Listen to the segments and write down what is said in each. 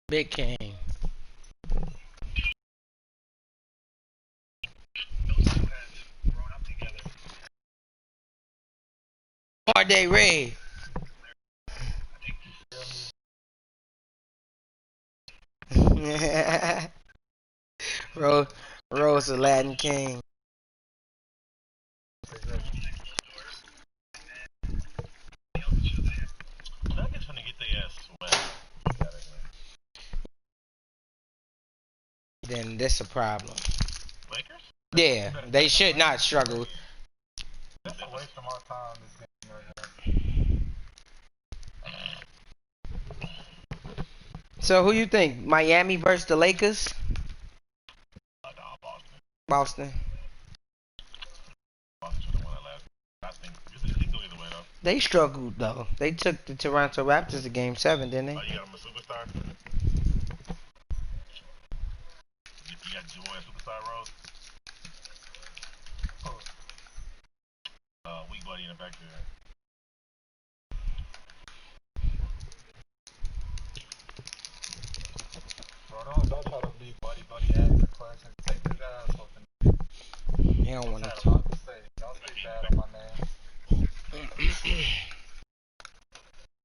Big King. Are they Ray? Rose, Rose the Latin King. Nuggets gonna get their ass swept. Then that's a problem. Lakers? Yeah, they should not struggle. That's a waste of our time this game right now. So who you think? Miami versus the Lakers? Nah, Boston. Boston. Boston should have won that last. I think it can go either way though. They struggled though. They took the Toronto Raptors to Game 7, didn't they? Oh, you got him a superstar? You got Joy and Superstar Rose? Weak buddy in the back there. Bro, don't try to be buddy after the question. Take his ass off and You don't want to talk. don't say bad on my man.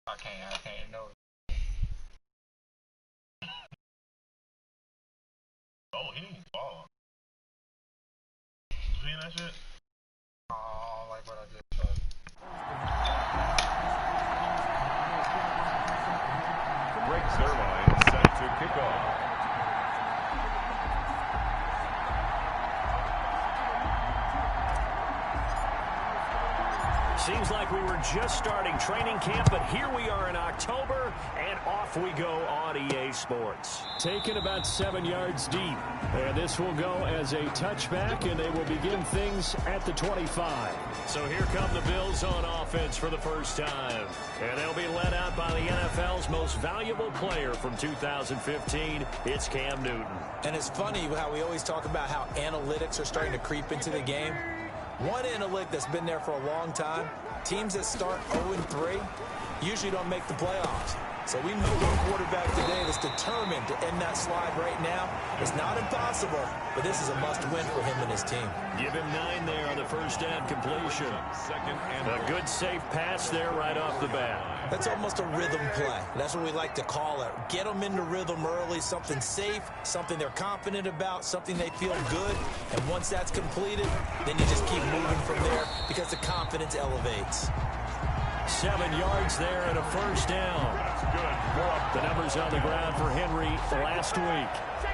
I can't know. Oh, he needs ball. You seen that shit? Oh, like what I just said. Greg Zerline set to kick off. Seems like we were just starting training camp, but here we are in October, and off we go on EA Sports. Taken about 7 yards deep, and this will go as a touchback, and they will begin things at the 25. So here come the Bills on offense for the first time, and they'll be led out by the NFL's most valuable player from 2015. It's Cam Newton. And it's funny how we always talk about how analytics are starting to creep into the game. One analytic that's been there for a long time, teams that start 0-3 usually don't make the playoffs. So we know one quarterback today that's determined to end that slide right now. It's not impossible, but this is a must-win for him and his team. Give him 9 there on the first down completion. Second and A good safe pass there right off the bat. That's almost a rhythm play. That's what we like to call it. Get them into rhythm early, something safe, something they're confident about, something they feel good. And once that's completed, then you just keep moving from there because the confidence elevates. 7 yards there and a first down. The numbers on the ground for Henry last week.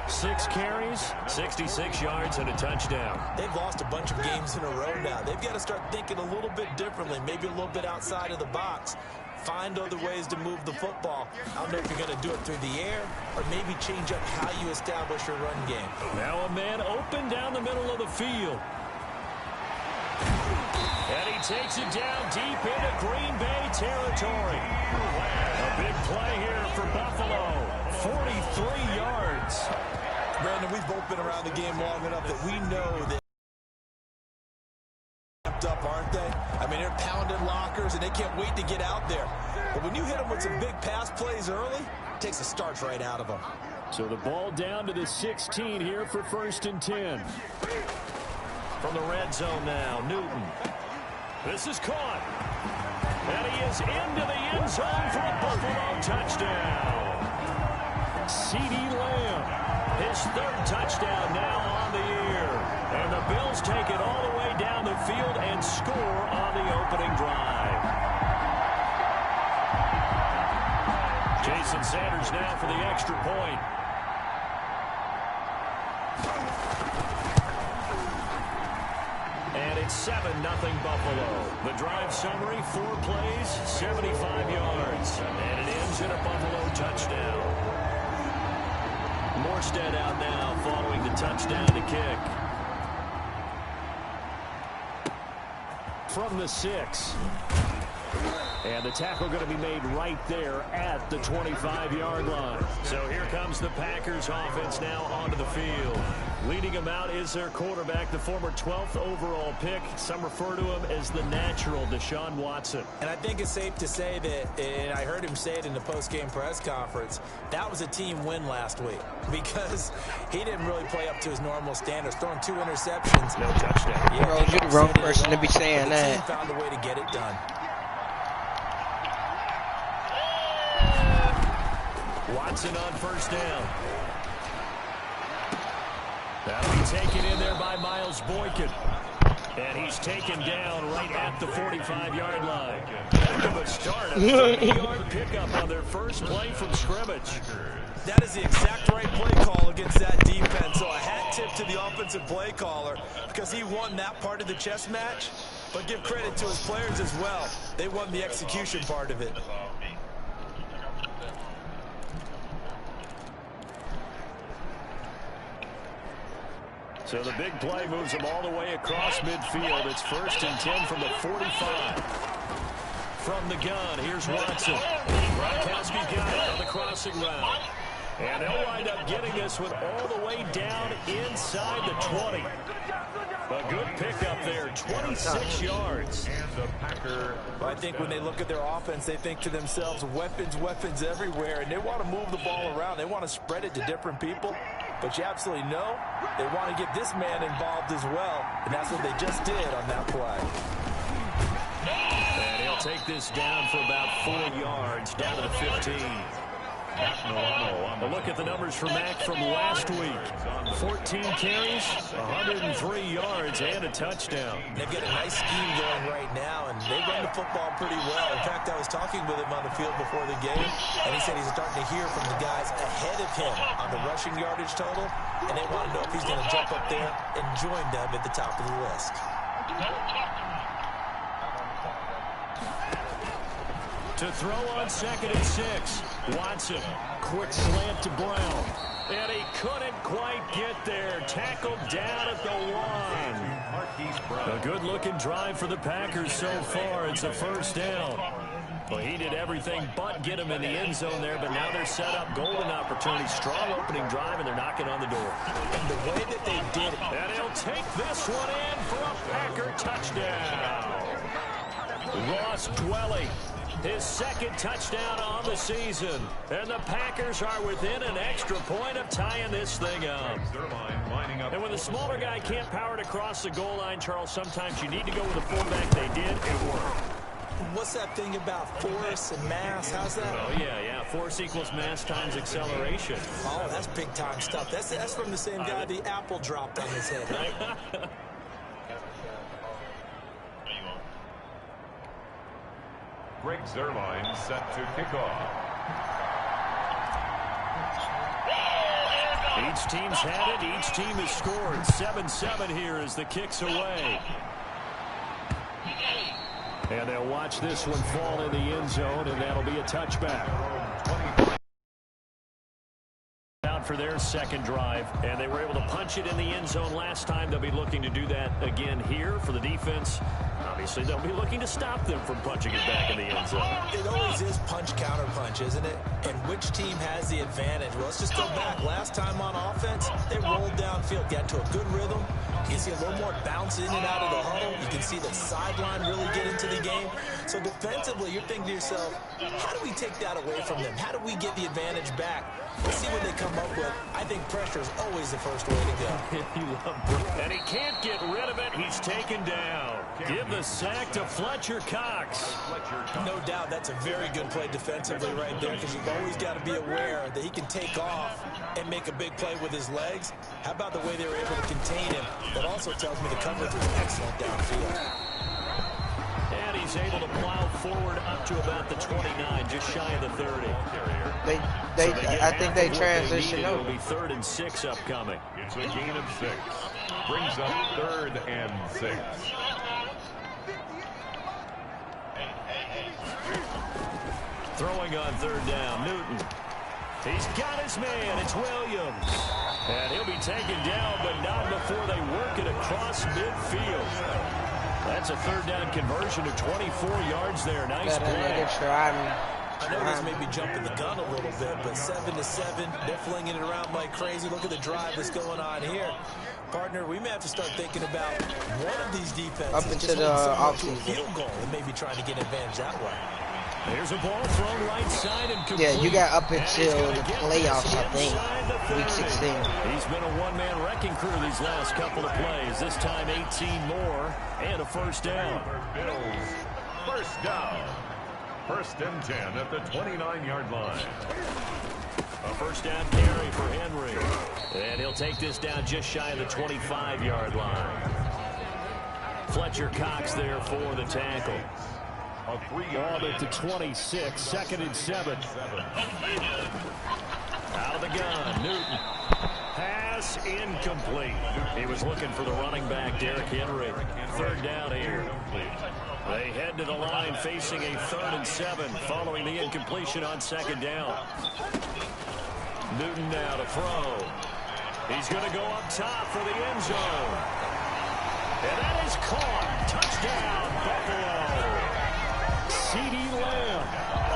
6 carries, 66 yards, and a touchdown. They've lost a bunch of games in a row now. They've got to start thinking a little bit differently, maybe a little bit outside of the box. Find other ways to move the football. I don't know if you're going to do it through the air or maybe change up how you establish your run game. Now a man open down the middle of the field. And he takes it down deep into Green Bay territory. A big play here for Buffalo. 43 yards. Brandon, we've both been around the game long enough that we know that amped up, aren't they? I mean, they're pounding lockers, and they can't wait to get out there. But when you hit them with some big pass plays early, it takes the starch right out of them. So the ball down to the 16 here for 1st and 10. From the red zone now, Newton. This is caught. And he is into the end zone for a Buffalo touchdown. C.D. Lamb, his 3rd touchdown now on the year. And the Bills take it all the way down the field and score on the opening drive. Jason Sanders now for the extra point. And it's 7-0 Buffalo. The drive summary, 4 plays, 75 yards. And it ends in a Buffalo touchdown. Morstead out now following the touchdown to kick. From the 6. And the tackle going to be made right there at the 25-yard line. So here comes the Packers offense now onto the field. Leading them out is their quarterback, the former 12th overall pick. Some refer to him as the natural, Deshaun Watson. And I think it's safe to say that, and I heard him say it in the post-game press conference, that was a team win last week because he didn't really play up to his normal standards, throwing 2 interceptions. No touchdown. Yeah, Bro, you're the wrong person to be saying the that. team found a way to get it done. Watson on first down. That'll be taken in there by Miles Boykin. And he's taken down right at the 45-yard line. Heck of a start. A 30-yard pickup on their first play from scrimmage. That is the exact right play call against that defense. So a hat tip to the offensive play caller because he won that part of the chess match. But give credit to his players as well. They won the execution part of it. So the big play moves them all the way across midfield. It's 1st and 10 from the 45. From the gun, here's Watson. Gronkowski's got it on the crossing route. And they'll wind up getting this one all the way down inside the 20. A good pickup there, 26 yards. Well, I think when they look at their offense, they think to themselves, weapons, weapons everywhere, and they want to move the ball around. They want to spread it to different people. But you absolutely know they want to get this man involved as well, and that's what they just did on that play. And he'll take this down for about 4 yards, down to the 15. A look at the numbers for Mack from last week. 14 carries, 103 yards, and a touchdown. They've got a nice scheme going right now, and they run the football pretty well. In fact, I was talking with him on the field before the game, and he said he's starting to hear from the guys ahead of him on the rushing yardage total, and they want to know if he's going to jump up there and join them at the top of the list. To throw on 2nd and 6. Watson, quick slant to Brown. And he couldn't quite get there. Tackled down at the 1. A good-looking drive for the Packers so far. It's a 1st down. Well, he did everything but get him in the end zone there, but now they're set up. Golden opportunity. Strong opening drive, and they're knocking on the door. And the way that they did it. And he'll take this one in for a Packer touchdown. Ross Dwelly. His 2nd touchdown on the season. And the Packers are within an extra point of tying this thing up. And when the smaller guy can't power it across the goal line, Charles, sometimes you need to go with the fullback. They did. It worked. What's that thing about force and mass? How's that? Oh, yeah. Force equals mass times acceleration. Oh, that's big-time stuff. That's from the same guy the apple dropped on his head, right? Greg Zerline set to kick off. Each team's had it. Each team has scored. 7-7 here as the kick's away. And they'll watch this one fall in the end zone, and that'll be a touchback. Out for their 2nd drive, and they were able to punch it in the end zone last time. They'll be looking to do that again here for the defense. Obviously, they'll be looking to stop them from punching it back in the end zone. It always is punch-counter-punch, isn't it? And which team has the advantage? Well, let's just go back. Last time on offense, they rolled downfield, got to a good rhythm. You can see a little more bounce in and out of the huddle. You can see the sideline really get into the game. So defensively, you're thinking to yourself, how do we take that away from them? How do we get the advantage back? Let's see what they come up with. I think pressure is always the first way to go. And he can't get rid of it. He's taken down. Give the sack to Fletcher Cox. No doubt that's a very good play defensively right there because you've always got to be aware that he can take off and make a big play with his legs. How about the way they were able to contain him? That also tells me the coverage was excellent downfield. And he's able to plow forward up to about the 29, just shy of the 30. I think they transition over. It'll be 3rd and 6 upcoming. It's a gain of 6. Brings up 3rd and 6. Throwing on 3rd down, Newton. He's got his man. It's Williams. And he'll be taken down, but not before they work it across midfield. That's a third down conversion of 24 yards there. Nice That nigga play. try me. I know this may be jumping the gun a little bit, but 7-7, they're flinging it around like crazy. Look at the drive that's going on here. Partner, we may have to start thinking about one of these defenses Up into just the to a offseason. field goal and maybe trying to get advantage that way. There's a ball thrown right side and complete. Yeah, you got up until the playoffs, I think, week 16. He's been a one-man wrecking crew these last couple of plays. This time 18 more and a first down. Bills. First down. First and 10 at the 29-yard line. A first down carry for Henry. And he'll take this down just shy of the 25-yard line. Fletcher Cox there for the tackle. A 3-yard Ball at the 26, second and 7. Out of the gun, Newton. Pass incomplete. He was looking for the running back, Derrick Henry. Third down here. They head to the line facing a 3rd and 7 following the incompletion on second down. Newton now to throw. He's going to go up top for the end zone. And that is caught. Touchdown, Buffalo. C.D. Lamb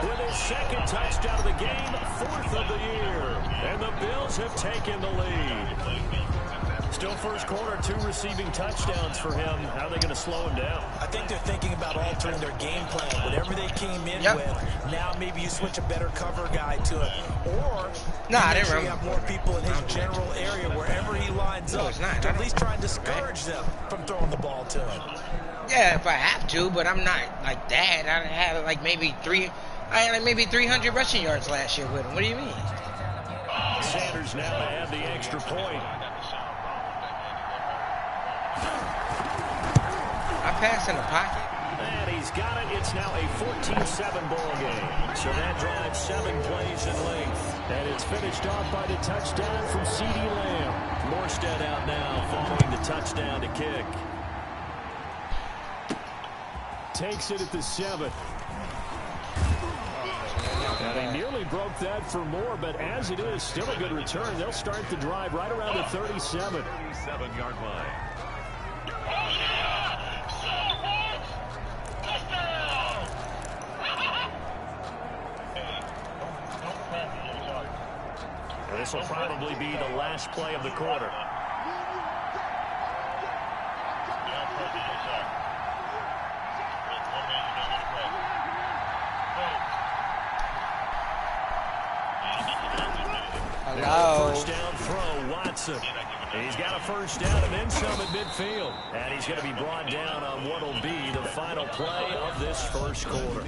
with his second touchdown of the game, 4th of the year. And the Bills have taken the lead. Still first quarter, 2 receiving touchdowns for him. How are they going to slow him down? I think they're thinking about altering their game plan. Whatever they came in with, now maybe you switch a better cover guy to it. Or I you didn't have more people in his general area wherever he lines up to at least try and discourage them from throwing the ball to him. Yeah, if I have to, but I'm not like that. I had like maybe 300 rushing yards last year with him. What do you mean? Sanders now to add the extra point. I pass in the pocket. And he's got it. It's now a 14-7 ball game. So that drives 7 plays in length. And it's finished off by the touchdown from C.D. Lamb. Morstead out now following the touchdown to kick. Takes it at the 7. And he nearly broke that for more, but as it is, still a good return. They'll start the drive right around the 37. 37-yard line. This will probably be the last play of the quarter. Hello. First down throw, Watson. He's got a first down and then some at midfield. And he's going to be brought down on what will be the final play of this first quarter.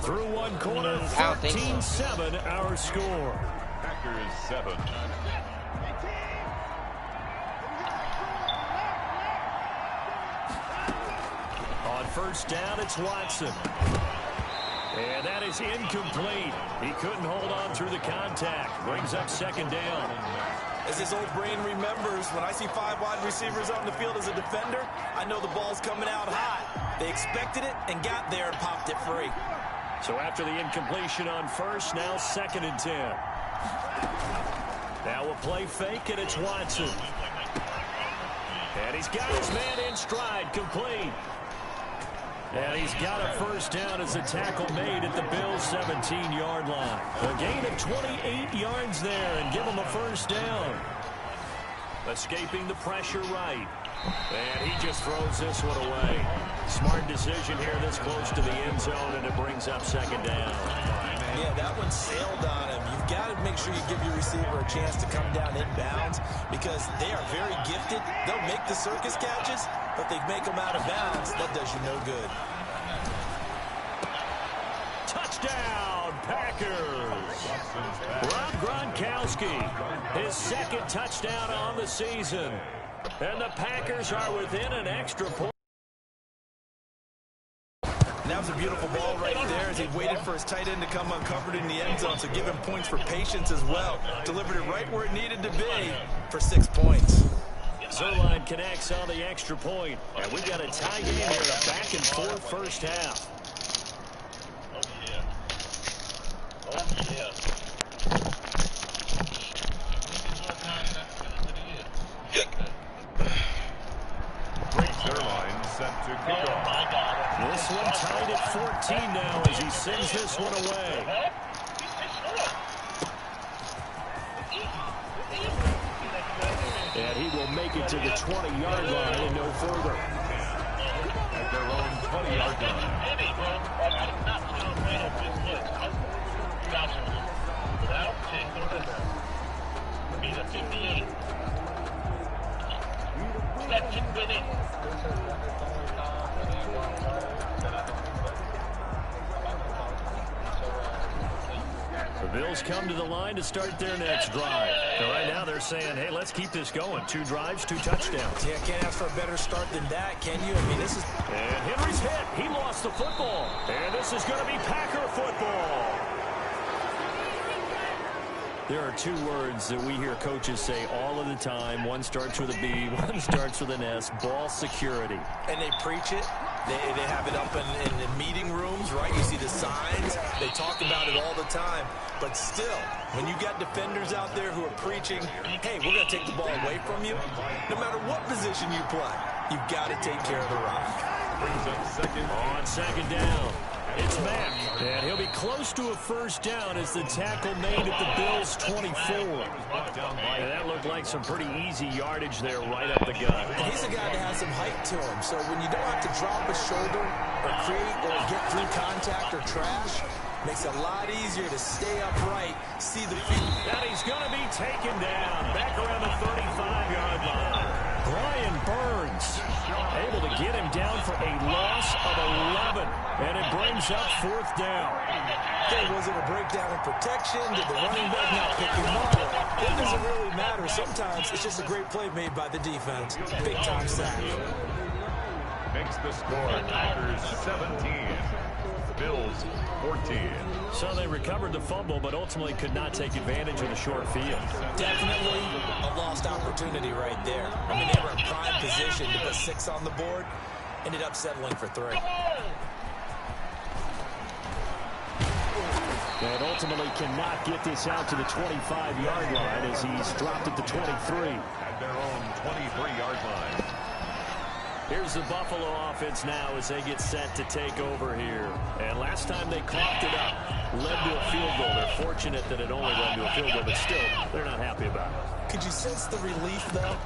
Through one quarter, 14-7 our score. Packers 7. On first down, it's Watson. And that is incomplete. He couldn't hold on through the contact. Brings up second down. As his old brain remembers, when I see 5 wide receivers on the field as a defender, I know the ball's coming out hot. They expected it and got there and popped it free. So after the incompletion on first, now 2nd and 10. Now a play fake, and it's Watson. And he's got his man in stride, complete. And he's got a first down as the tackle made at the Bills' 17-yard line. A gain of 28 yards there and give him a first down. Escaping the pressure right. And he just throws this one away. Smart decision here this close to the end zone, and it brings up second down. Yeah, that one sailed on him. You've got to make sure you give your receiver a chance to come down inbounds because they are very gifted. They'll make the circus catches, but they make them out of bounds. That does you no good. Touchdown, Packers! Rob Gronkowski, his 2nd touchdown on the season. And the Packers are within an extra point. That was a beautiful ball right there as he waited for his tight end to come uncovered in the end zone, so give him points for patience as well. Delivered it right where it needed to be for 6 points. Zerline connects on the extra point, and we've got a tie game here, a back-and-forth first half. Zerline set to kick off. 14 now as he sends this one away. And he will make it to the 20-yard line and no further. At their own 20-yard line. He's a 58. That's it with it. The Bills come to the line to start their next drive. So right now they're saying, hey, let's keep this going. 2 drives, 2 touchdowns. Yeah, can't ask for a better start than that, can you? I mean, this is... And Henry's hit. He lost the football. And this is going to be Packer football. There are 2 words that we hear coaches say all of the time. One starts with a B, one starts with an S. Ball security. And they preach it. They have it up in the meeting rooms, right? You see the signs. They talk about it all the time. But still, when you got defenders out there who are preaching, hey, we're going to take the ball away from you, no matter what position you play, you've got to take care of the rock. Brings up second. On second down, it's Mack. And he'll be close to a first down as the tackle made at the Bills' 24. And that looked like some pretty easy yardage there right up the gut. He's a guy that has some height to him, so when you don't have to drop a shoulder or create or get through contact or trash, makes it a lot easier to stay upright, see the field. And he's going to be taken down back around the 35-yard line. Brian Burns able to get him down for a loss of 11, and it brings up 4th down. Hey, was it a breakdown in protection? Did the running back not pick him up? It doesn't really matter. Sometimes it's just a great play made by the defense. Big-time sack. Makes the score Packers 17. Bills 14. So they recovered the fumble, but ultimately could not take advantage of the short field. Definitely a lost opportunity right there. I mean, they were in prime position to put 6 on the board. Ended up settling for 3. And ultimately cannot get this out to the 25-yard line as he's dropped at the 23. At their own 23-yard line. Here's the Buffalo offense now as they get set to take over here. And last time they clocked it up, led to a field goal. They're fortunate that it only led to a field goal, but still, they're not happy about it. Could you sense the relief, though,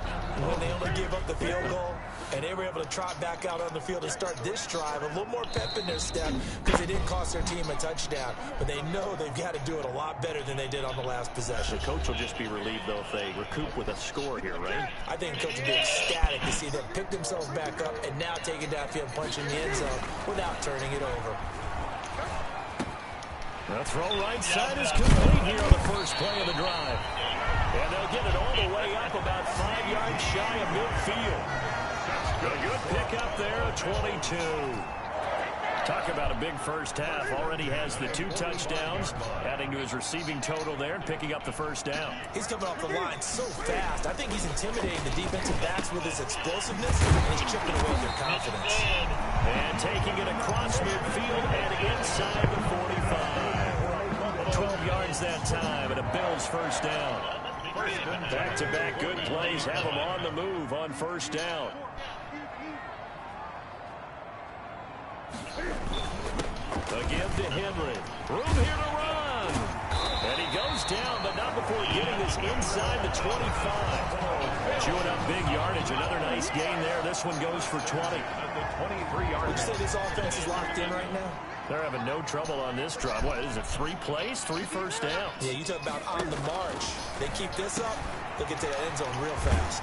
when they only gave up the field goal? And they were able to trot back out on the field and start this drive. A little more pep in their step because they didn't cost their team a touchdown. But they know they've got to do it a lot better than they did on the last possession. The coach will just be relieved, though, if they recoup with a score here, right? I think the coach will be ecstatic to see them pick themselves back up and now take it downfield, punching the end zone without turning it over. The throw right side is complete here on the first play of the drive. And they'll get it all the way up about 5 yards shy of midfield. A good pick up there at 22. Talk about a big first half. Already has the 2 touchdowns, adding to his receiving total there and picking up the first down. He's coming off the line so fast. I think he's intimidating the defensive backs with his explosiveness, and he's chipping away at their confidence. And taking it across midfield and inside the 45. 12 yards that time, and a Bills first down. Back-to-back good plays have them on the move on first down. The give to Henry. Room here to run. And he goes down, but not before getting this inside the 25. Chewing up big yardage. Another nice gain there. This one goes for 20. At the 23-yard. Would you say this offense is locked in right now? They're having no trouble on this drive. What is it, 3 plays, 3 first downs? Yeah, you talk about on the march. They keep this up, they'll get to the end zone real fast.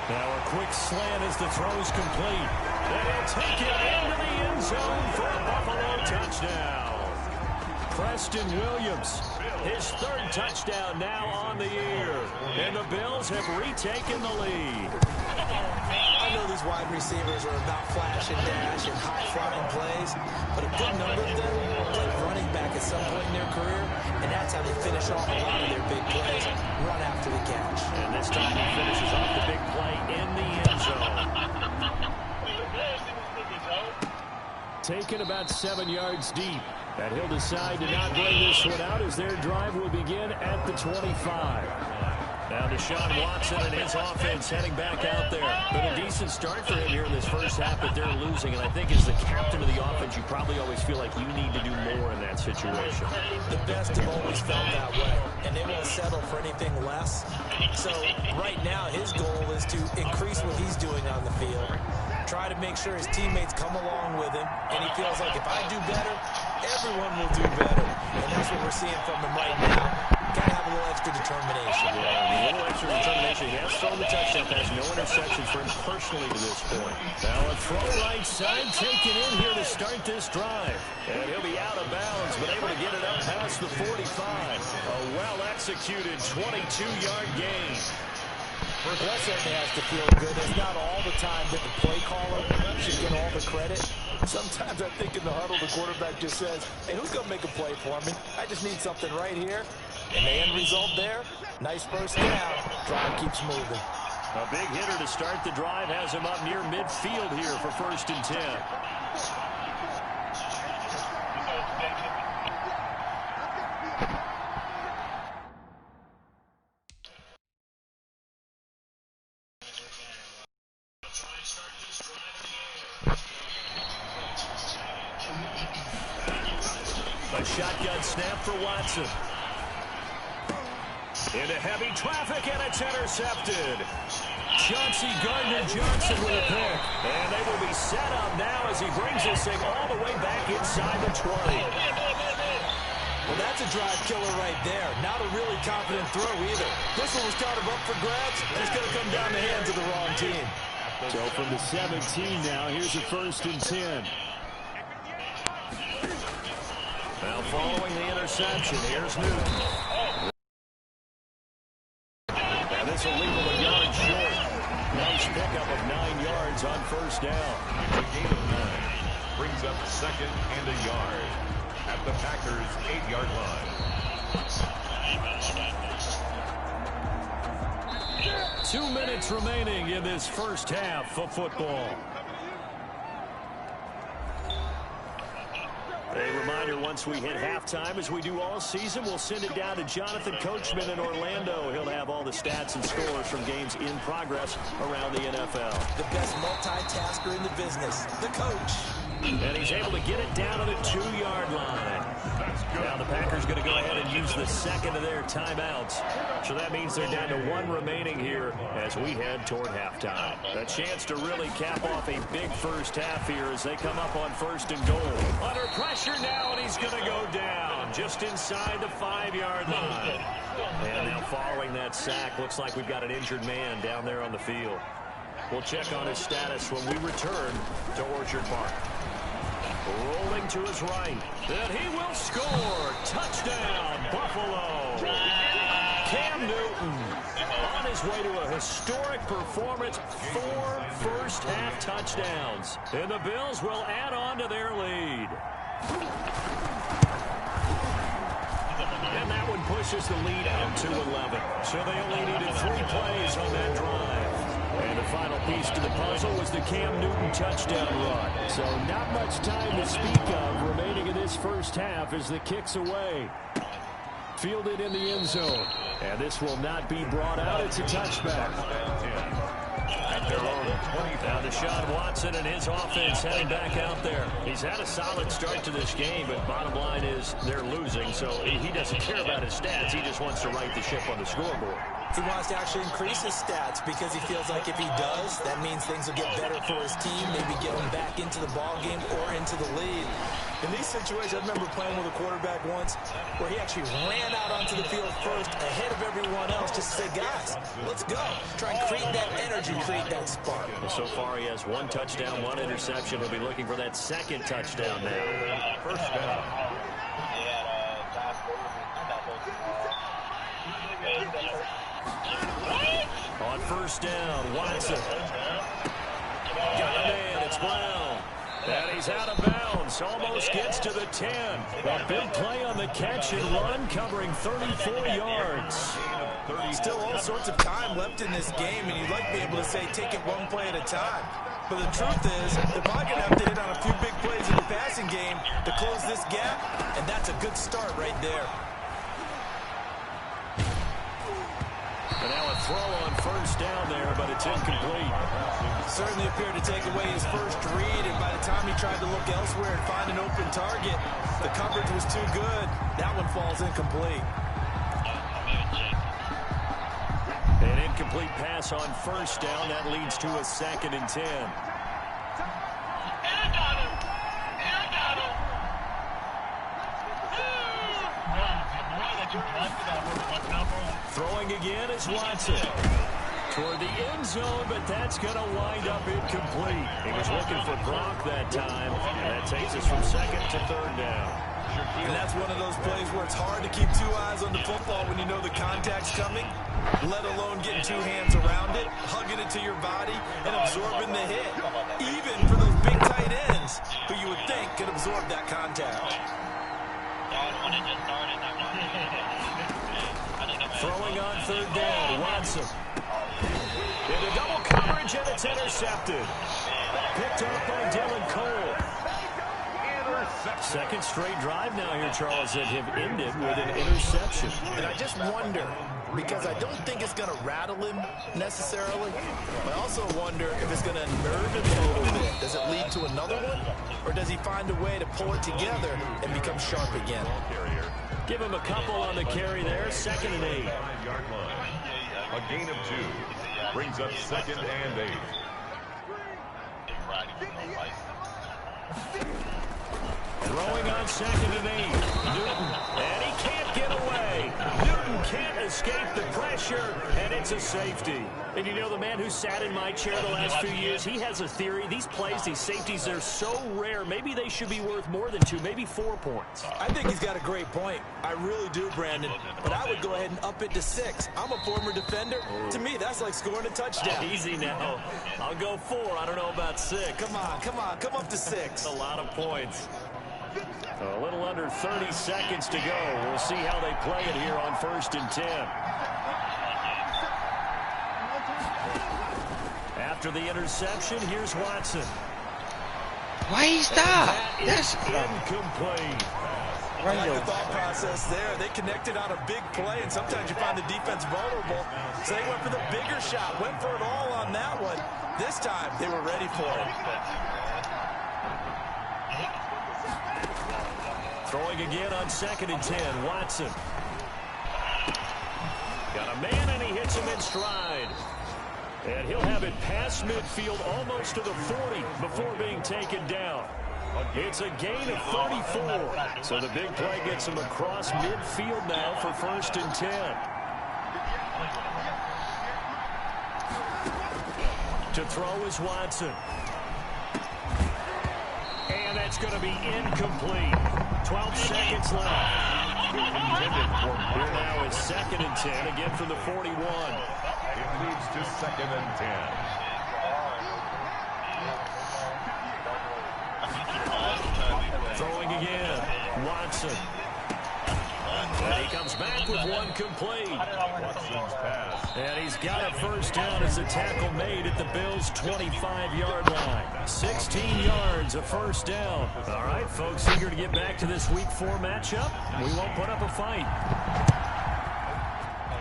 Now a quick slant as the throw's complete. And he'll take it into the end zone for a Buffalo touchdown. Preston Williams, his 3rd touchdown now on the year. And the Bills have retaken the lead. I know these wide receivers are about flash and dash and high-flying plays, but a good number of them played running back at some point in their career, and that's how they finish off a lot of their big plays, run after the catch. And this time he finishes off the big play in the end zone. Taken about 7 yards deep, and he'll decide to not bring this one out as their drive will begin at the 25. Now Deshaun Watson and his offense heading back out there. Been a decent start for him here in this first half, but they're losing. And I think as the captain of the offense, you probably always feel like you need to do more in that situation. The best have always felt that way, and they won't settle for anything less. So right now his goal is to increase what he's doing on the field, try to make sure his teammates come along with him, and he feels like if I do better, everyone will do better. And that's what we're seeing from him right now. Got to have a little extra determination. Yeah, a little extra determination. He has thrown the touchdown pass. No interceptions for him personally to this point. Now a throw right side taken in here to start this drive. And he'll be out of bounds, but able to get it up past the 45. A well-executed 22-yard gain. That certainly has to feel good. It's not all the time that the play caller should get all the credit. Sometimes I think in the huddle, the quarterback just says, hey, who's going to make a play for me? I just need something right here. And the end result there, nice first down. Drive keeps moving. A big hitter to start the drive has him up near midfield here for 1st and 10. A shotgun snap for Watson. Into heavy traffic, and it's intercepted. Chauncey Gardner-Johnson with a pick. And they will be set up now as he brings this thing all the way back inside the 20. Well, that's a drive killer right there. Not a really confident throw either. This one was kind of up for grabs, and it's going to come down the hands of the wrong team. So from the 17 now, here's a 1st and 10. Now following the interception, here's Newton. And this will leave him a yard short. Nice pickup of 9 yards on 1st down. A gain of 9 brings up 2nd and a yard at the Packers' 8-yard line. 2 minutes remaining in this first half of football. A reminder, once we hit halftime, as we do all season, we'll send it down to Jonathan Coachman in Orlando. He'll have all the stats and scores from games in progress around the NFL. The best multitasker in the business, the coach. And he's able to get it down to the 2-yard line. Now the Packers going to go ahead and use the 2nd of their timeouts. So that means they're down to 1 remaining here as we head toward halftime. A chance to really cap off a big first half here as they come up on 1st and goal. Under pressure now, and he's going to go down just inside the 5-yard line. And now following that sack, looks like we've got an injured man down there on the field. We'll check on his status when we return to Orchard Park. Rolling to his right, and he will score. Touchdown, Buffalo. Cam Newton on his way to a historic performance, 4 first-half touchdowns. And the Bills will add on to their lead. And that one pushes the lead out to 11. So they only needed 3 plays on that drive. And the final piece to the puzzle was the Cam Newton touchdown run. So not much time to speak of remaining in this first half as the kick's away. Fielded in the end zone. And this will not be brought out. It's a touchback. Now Deshaun Watson and his offense heading back out there. He's had a solid start to this game, but bottom line is they're losing, so he doesn't care about his stats. He just wants to right the ship on the scoreboard. He wants to actually increase his stats because he feels like if he does, that means things will get better for his team, maybe get him back into the ball game or into the lead. In these situations, I remember playing with a quarterback once where he actually ran out onto the field first ahead of everyone else just to say, guys, let's go. Try and create that energy, create that spark. Well, so far he has 1 touchdown, 1 interception. He'll be looking for that 2nd touchdown now. 1st down. On 1st down, Watson. Got a man, it's Brown. And he's out of bounds, almost gets to the 10. A big play on the catch and run, covering 34 yards. Still all sorts of time left in this game, and you'd like to be able to say take it 1 play at a time. But the truth is, they're probably going to have to hit on a few big plays in the passing game to close this gap, and that's a good start right there. And now throw on first down there, but it's incomplete. Certainly appeared to take away his first read, and by the time he tried to look elsewhere and find an open target, the coverage was too good. That one falls incomplete. An incomplete pass on first down. That leads to a 2nd and 10. Throwing again is Watson. Toward the end zone, but that's going to wind up incomplete. He was looking for Gronk that time, and that takes us from 2nd to 3rd down. And that's one of those plays where it's hard to keep 2 eyes on the football when you know the contact's coming, let alone getting 2 hands around it, hugging it to your body, and absorbing the hit. Even for those big tight ends who you would think could absorb that contact. Throwing on 3rd down, Watson. Into double coverage, and it's intercepted. Picked up by Dylan Cole. Second straight drive now here, Charles, that have ended with an interception. And I just wonder, because I don't think it's going to rattle him necessarily, but I also wonder if it's going to nerve him a little bit. Does it lead to another one, or does he find a way to pull it together and become sharp again? Give him a couple on the carry there, 2nd and 8. A gain of 2 brings up 2nd and 8. Throwing on 2nd and 8. Newton, and he can't get away. Newton can't escape the pressure, and it's a safety. And you know, the man who sat in my chair the last few years, he has a theory. These plays, these safeties, they're so rare. Maybe they should be worth more than 2, maybe 4 points. I think he's got a great point. I really do, Brandon. But I would go ahead and up it to 6. I'm a former defender. To me, that's like scoring a touchdown. Easy now. I'll go 4. I don't know about 6. Come on, come on. Come up to 6. A lot of points. A little under 30 seconds to go. We'll see how they play it here on 1st and 10. After the interception, here's Watson. Why he stop? That's incomplete. I like the thought process there. They connected on a big play, and sometimes you find the defense vulnerable. So they went for the bigger shot, went for it all on that one. This time, they were ready for it. Throwing again on 2nd and 10, Watson. Got a man, and he hits him in stride. And he'll have it past midfield almost to the 40 before being taken down. It's a gain of 34. So the big play gets him across midfield now for 1st and 10. To throw is Watson. And that's going to be incomplete. 12 seconds left. Here now is 2nd and 10, again from the 41. It leads to 2nd and 10. Throwing again, Watson. And he comes back with one complete. Watson's pass. And he's got a first down as a tackle made at the Bills' 25-yard line. 16 yards, a first down. All right, folks, eager to get back to this Week 4 matchup. We won't put up a fight.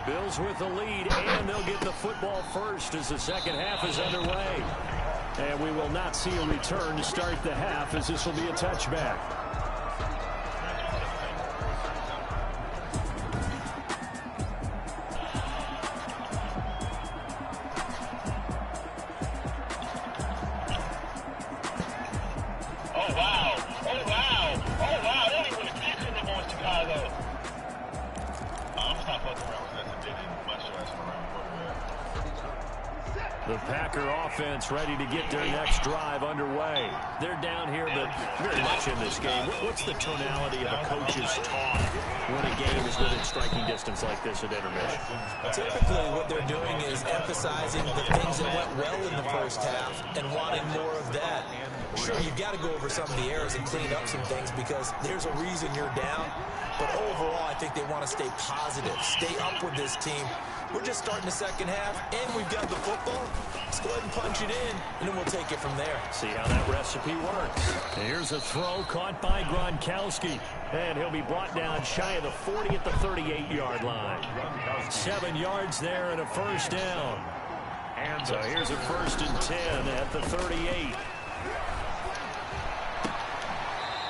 Bills with the lead, and they'll get the football first as the second half is underway. And we will not see a return to start the half, as this will be a touchback. The Packer offense ready to get their next drive underway. They're down here, but very much in this game. What's the tonality of a coach's talk when a game is within striking distance like this at intermission? Typically, what they're doing is emphasizing the things that went well in the first half and wanting more of that. Sure, you've got to go over some of the errors and clean up some things because there's a reason you're down. But overall, I think they want to stay positive, stay up with this team. We're just starting the second half, and we've got the football. Just go ahead and punch it in, and then we'll take it from there. See how that recipe works. Here's a throw caught by Gronkowski. And he'll be brought down shy of the 40 at the 38-yard line. 7 yards there and a first down. And so here's a 1st and 10 at the 38.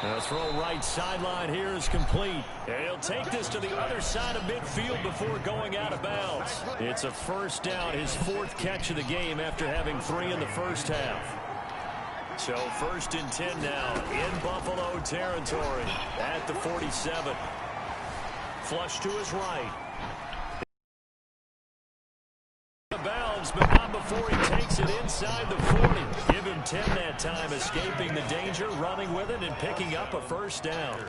The throw right sideline here is complete. And he'll take this to the other side of midfield before going out of bounds. It's a first down, his 4th catch of the game after having 3 in the first half. So 1st and 10 now in Buffalo territory at the 47. Flush to his right. Bounds, but not before he takes it inside the 40. Give him 10 that time, escaping the danger, running with it, and picking up a first down.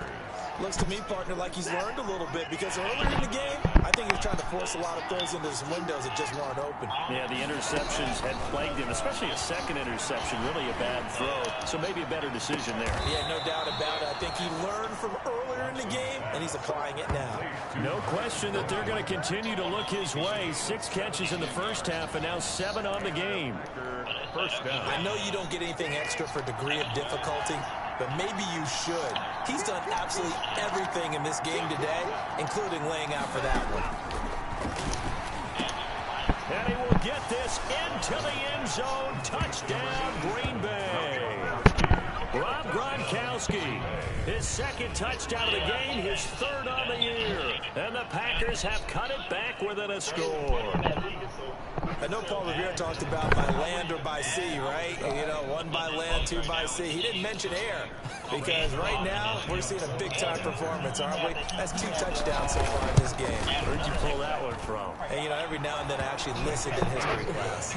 Looks to me, partner, like he's learned a little bit, because earlier in the game, I think he was trying to force a lot of throws into some windows that just weren't open. Yeah, the interceptions had plagued him, especially a second interception, really a bad throw. So maybe a better decision there. Yeah, no doubt about it. I think he learned from earlier in the game, and he's applying it now. No question that they're going to continue to look his way. 6 catches in the first half, and now 7 on the game. First down. I know you don't get anything extra for degree of difficulty, but maybe you should. He's done absolutely everything in this game today, including laying out for that one. And he will get this into the end zone. Touchdown, Green Bay. Rob Gronkowski, his 2nd touchdown of the game, his 3rd on the year. And the Packers have cut it back within a score. I know Paul Revere talked about by land or by sea, right? You know, 1 by land, 2 by sea. He didn't mention air, because right now we're seeing a big-time performance, aren't we? That's 2 touchdowns so far in this game. Where'd you pull that one from? And, you know, every now and then I actually listened in history class.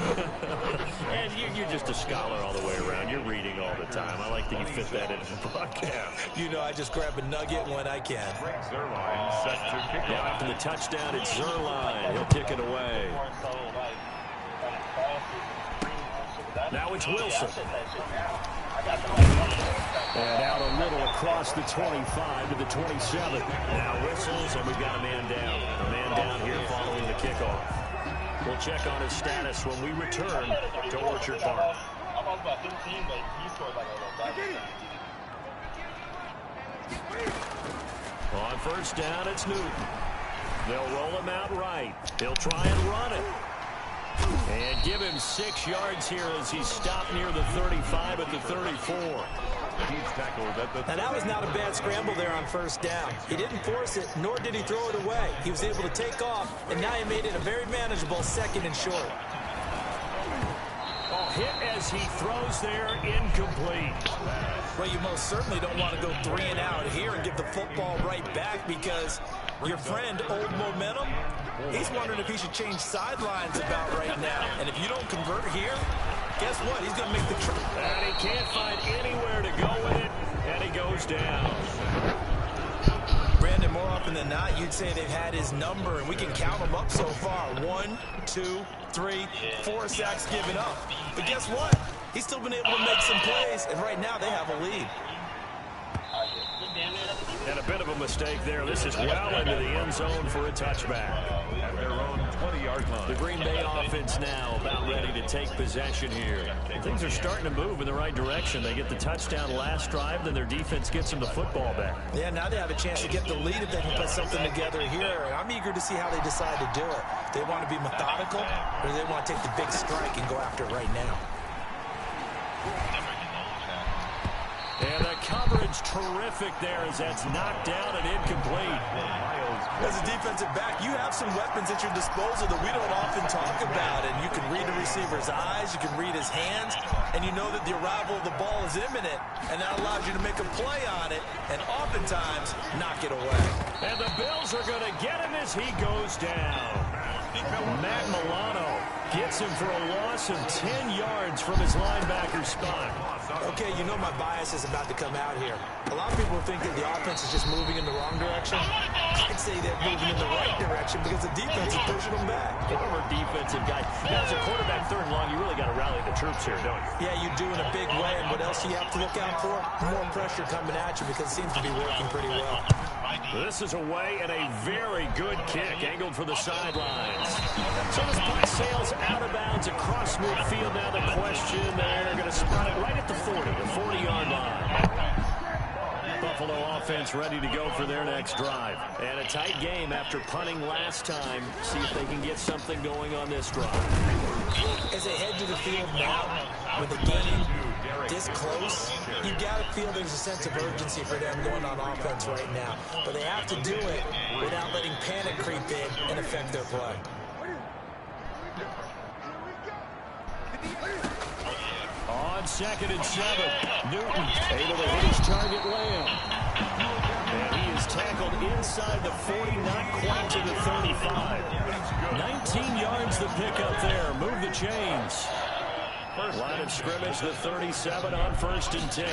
And you're just a scholar all the way around. You're reading all the time. I like that you fit that into the broadcast. You know, I just grab a nugget when I can. Zerline set to kick Now off. after the touchdown, it's Zerline. He'll kick it away. Now it's Wilson. And out a little across the 25 to the 27. Now whistles, and we've got a man down. A man down here following the kickoff. We'll check on his status when we return to Orchard Park. On first down, it's Newton. They'll roll him out right. He'll try and run it. And give him 6 yards here as he's stopped near the 35 at the 34. He's tackled at the Now, that was not a bad scramble there on first down. He didn't force it, nor did he throw it away. He was able to take off, and now he made it a very manageable 2nd and short. Hit as he throws there, incomplete. Well, you most certainly don't want to go 3 and out here and give the football right back, because your friend, Old Momentum, he's wondering if he should change sidelines about right now. And if you don't convert here, guess what? He's going to make the trip. And he can't find anywhere to go with it, and he goes down. Brandon, more often than not, you'd say they've had his number, and we can count them up so far. 1, 2, 3, 4 sacks given up. But guess what? He's still been able to make some plays, and right now they have a lead. And a bit of a mistake there. This is well into the end zone for a touchback. at their own 20-yard line. The Green Bay offense now about ready to take possession here. Things are starting to move in the right direction. They get the touchdown last drive, then their defense gets them the football back. Yeah, now they have a chance to get the lead if they can put something together here. I'm eager to see how they decide to do it. They want to be methodical, or they want to take the big strike and go after it right now. And the coverage terrific there as that's knocked down and incomplete. As a defensive back, you have some weapons at your disposal that we don't often talk about. And you can read the receiver's eyes, you can read his hands, and you know that the arrival of the ball is imminent. And that allows you to make a play on it and oftentimes knock it away. And the Bills are going to get him as he goes down. Matt Milano gets him for a loss of 10 yards from his linebacker spot. Okay, you know my bias is about to come out here. A lot of people think that the offense is just moving in the wrong direction. I'd say they're moving in the right direction because the defense is pushing them back. Former defensive guy. Now, as a quarterback third and long, you really got to rally the troops here, don't you? Yeah, you do in a big way. And what else do you have to look out for? More pressure coming at you because it seems to be working pretty well. This is away and a very good kick angled for the sidelines. So this puck sails out of bounds across midfield. Now the question, they're going to spot it right at the 40-yard line. Buffalo offense ready to go for their next drive. And a tight game after punting last time. See if they can get something going on this drive. As they head to the field now, with the game this close, you got to feel there's a sense of urgency for them going on offense right now. But they have to do it without letting panic creep in and affect their play. On 2nd and 7, Newton able to hit his target Lamb. And he is tackled inside the 40, not quite to the 35. 19 yards the pickup there. Move the chains. Line of scrimmage, the 37 on 1st and 10.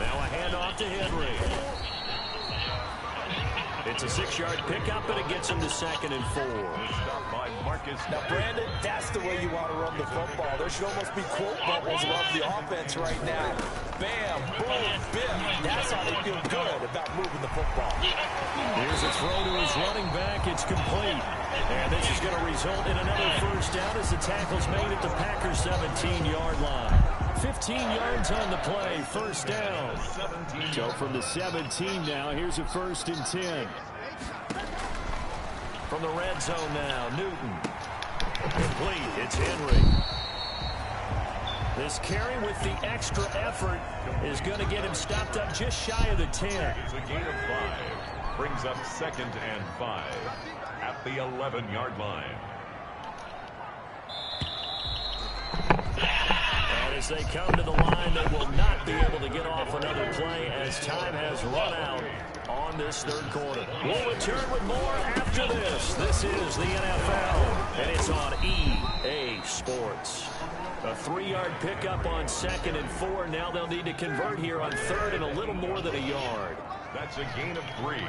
Now a handoff to Henry. It's a 6-yard pickup, and it gets him to 2nd and 4. Now, Brandon, that's the way you want to run the football. There should almost be quote bubbles above the offense right now. Bam, boom, biff. That's how they feel good about moving the football. Here's a throw to his running back. It's complete. And this is going to result in another first down as the tackle's made at the Packers' 17-yard line. 15 yards on the play, first down. So from the 17 now, here's a 1st and 10. From the red zone now, Newton. Complete, it's Henry. This carry with the extra effort is going to get him stopped up just shy of the 10. It's a gain of 5. Brings up 2nd and 5 at the 11-yard line. And as they come to the line, they will not be able to get off another play as time has run out on this 3rd quarter. We'll return with more after this. This is the NFL, and it's on EA Sports. A 3-yard pickup on 2nd and 4. Now they'll need to convert here on 3rd and a little more than a yard. That's a gain of 3.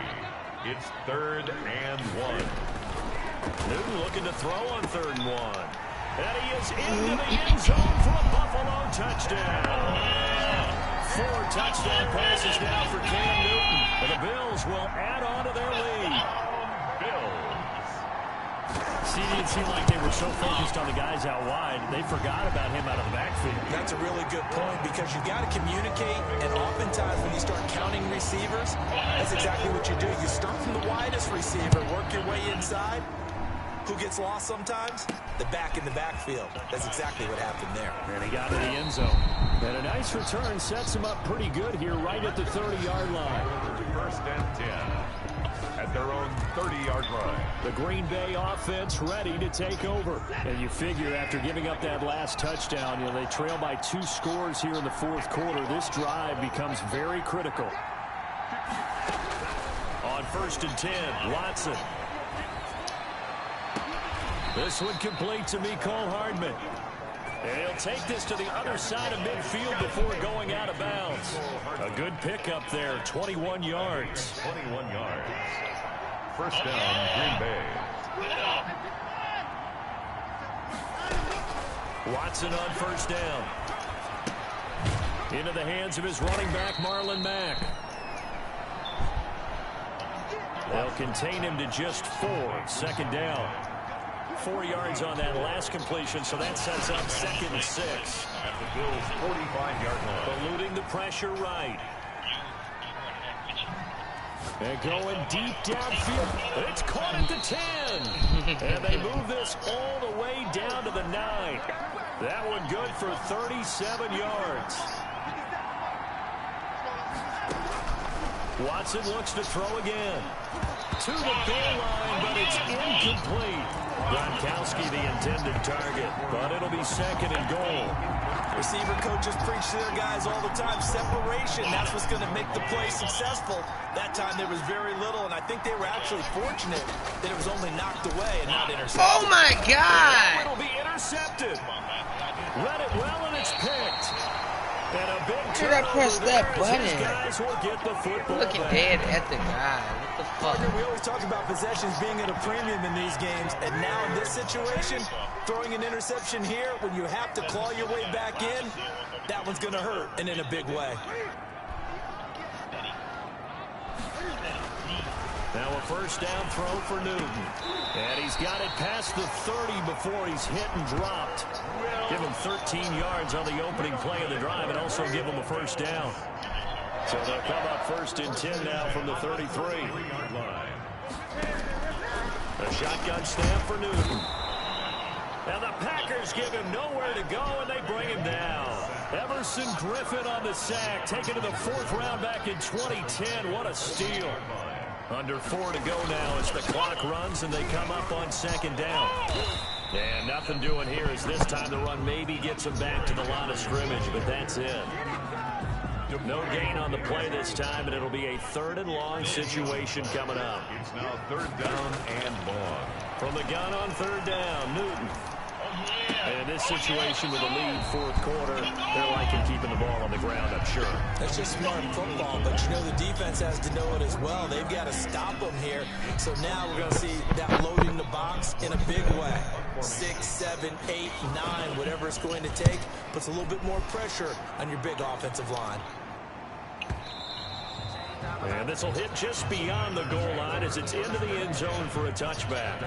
It's 3rd and 1. Newton looking to throw on 3rd and 1. And he is into the end zone for a Buffalo touchdown. 4 touchdown passes now for Cam Newton. And the Bills will add on to their lead. See, it didn't seem like they were so focused on the guys out wide, they forgot about him out of the backfield. That's a really good point because you've got to communicate, and oftentimes when you start counting receivers, that's exactly what you do. You start from the widest receiver, work your way inside. Who gets lost sometimes? The back in the backfield. That's exactly what happened there. And he got to the end zone. And a nice return sets him up pretty good here right at the 30-yard line. 1st and 10 at their own 30-yard line. The Green Bay offense ready to take over. And you figure after giving up that last touchdown, you know, they trail by 2 scores here in the 4th quarter. This drive becomes very critical. On 1st and 10, Watson. This one complete to Mecole Hardman. And he'll take this to the other side of midfield before going out of bounds. A good pickup there, 21 yards. 21 yards. First down, Green Bay. Watson on 1st down. Into the hands of his running back, Marlon Mack. They'll contain him to just 4. 2nd down. 4 yards on that last completion, so that sets up 2nd and 6. At the Bills' 45-yard line. Eluding the pressure right. And going deep downfield. It's caught at the 10. And they move this all the way down to the 9. That one good for 37 yards. Watson looks to throw again. To the goal line, but it's incomplete. Gronkowski the intended target, but it'll be 2nd and goal. Receiver coaches preach to their guys all the time. Separation, that's what's going to make the play successful. That time there was very little, and I think they were actually fortunate that it was only knocked away and not intercepted. Oh, my God! It'll be intercepted. Read it well, and it's picked. And a big Did I press that button? Guys will get the football Looking back. dead at the guy. What the fuck? Partner, we always talk about possessions being at a premium in these games, and now in this situation, throwing an interception here when you have to claw your way back in, that one's going to hurt, and in a big way. Now a first down throw for Newton. And he's got it past the 30 before he's hit and dropped. Give him 13 yards on the opening play of the drive and also give him a first down. So they'll come up first and 10 now from the 33. A shotgun snap for Newton. And the Packers give him nowhere to go, and they bring him down. Everson Griffin on the sack, taken to the 4th round back in 2010. What a steal. Under 4 to go now as the clock runs, and they come up on 2nd down. And nothing doing here as this time the run maybe gets them back to the line of scrimmage, but that's it. No gain on the play this time, and it'll be a 3rd and long situation coming up. It's now 3rd down and long. From the gun on 3rd down, Newton. And in this situation with a lead 4th quarter, they're liking keeping the ball on the ground, I'm sure. That's just smart football, but you know the defense has to know it as well. They've got to stop them here. So now we're going to see that loading the box in a big way. 6, 7, 8, 9, whatever it's going to take, puts a little bit more pressure on your big offensive line. And this will hit just beyond the goal line as it's into the end zone for a touchback.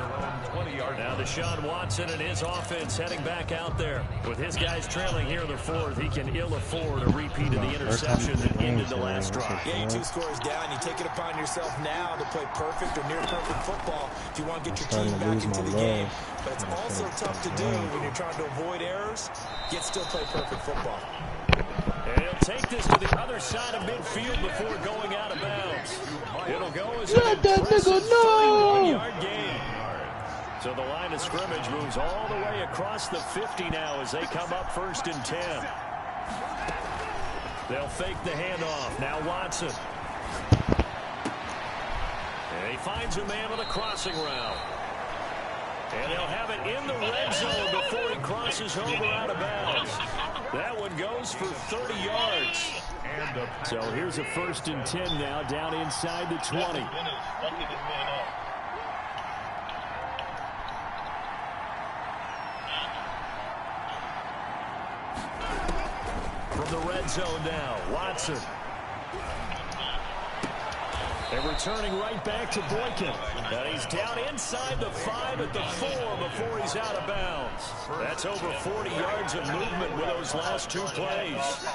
20 yards. Now Deshaun Watson and his offense heading back out there. With his guys trailing here in the 4th, he can ill afford a repeat of the interception that ended the last drive. Yeah, you 2 scores down. You take it upon yourself now to play perfect or near perfect football if you want to get your team back into the game. But it's also tough to do when you're trying to avoid errors, yet still play perfect football. And he'll take this to the other side of midfield before going out of bounds. It'll go as an impressive 31-yard gain. So the line of scrimmage moves all the way across the 50 now as they come up 1st and 10. They'll fake the handoff. Now Watson. And he finds a man on the crossing route. And they'll have it in the red zone before he crosses over out of bounds. That one goes for 30 yards. So here's a 1st and 10 now down inside the 20. From the red zone now, Watson. And returning right back to Boykin. And he's down inside the 5 at the 4 before he's out of bounds. That's over 40 yards of movement with those last 2 plays.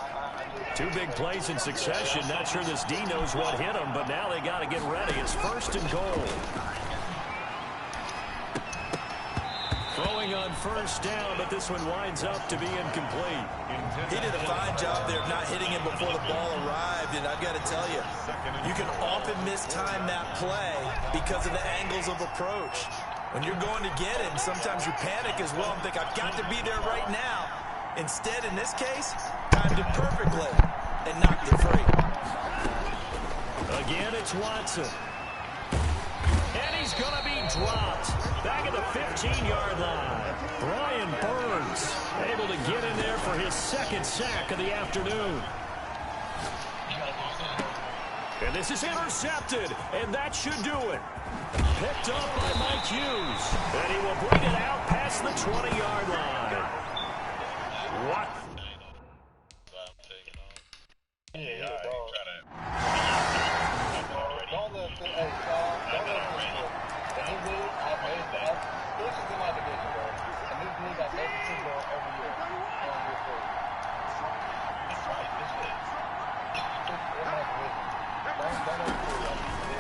2 big plays in succession. Not sure this D knows what hit him, but now they got to get ready. It's 1st and goal. Throwing on 1st down, but this one winds up to be incomplete. He did a fine job there of not hitting him before the ball arrived, and I've got to tell you, you can often mistime that play because of the angles of approach. When you're going to get him, sometimes you panic as well and think, I've got to be there right now. Instead, in this case, timed it perfectly and knocked it free. Again, it's Watson. And he's going to be dropped. Back at the 15-yard line. Brian Burns able to get in there for his 2nd sack of the afternoon. And this is intercepted, and that should do it. Picked up by Mike Hughes. And he will bring it out past the 20-yard line. What?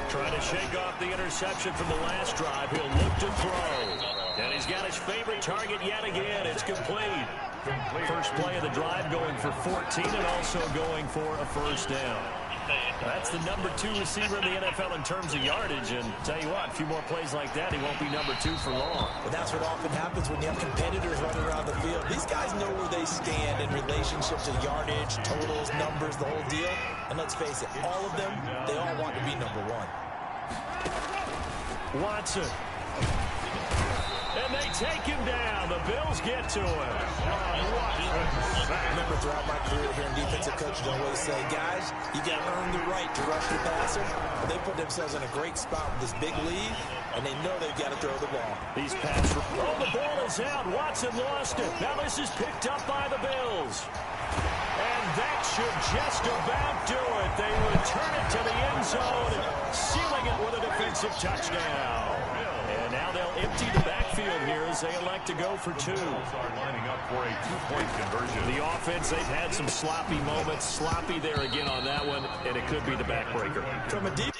Trying to shake off the interception from the last drive. He'll look to throw. And he's got his favorite target yet again. It's complete. First play of the drive going for 14 and also going for a 1st down. That's the number 2 receiver in the NFL in terms of yardage. And tell you what, a few more plays like that, he won't be number 2 for long. But that's what often happens when you have competitors running around the field. These guys know where they stand in relationship to yardage, totals, numbers, the whole deal. And let's face it, all of them, they all want to be number 1. Watson. And they take him down. The Bills get to him. Remember, throughout my career here in defensive coaching, I always say, guys, you got to earn the right to rush the passer. They put themselves in a great spot with this big lead, and they know they've got to throw the ball. These pass. Oh, the ball is out. Watson lost it. Now this is picked up by the Bills. And that should just about do it. They return it to the end zone, sealing it with a defensive touchdown. And now they'll empty the backfield here as they elect to go for two. Are lining up for a two-point conversion. The offense, they've had some sloppy moments. Sloppy there again on that one, and it could be the backbreaker. From a deep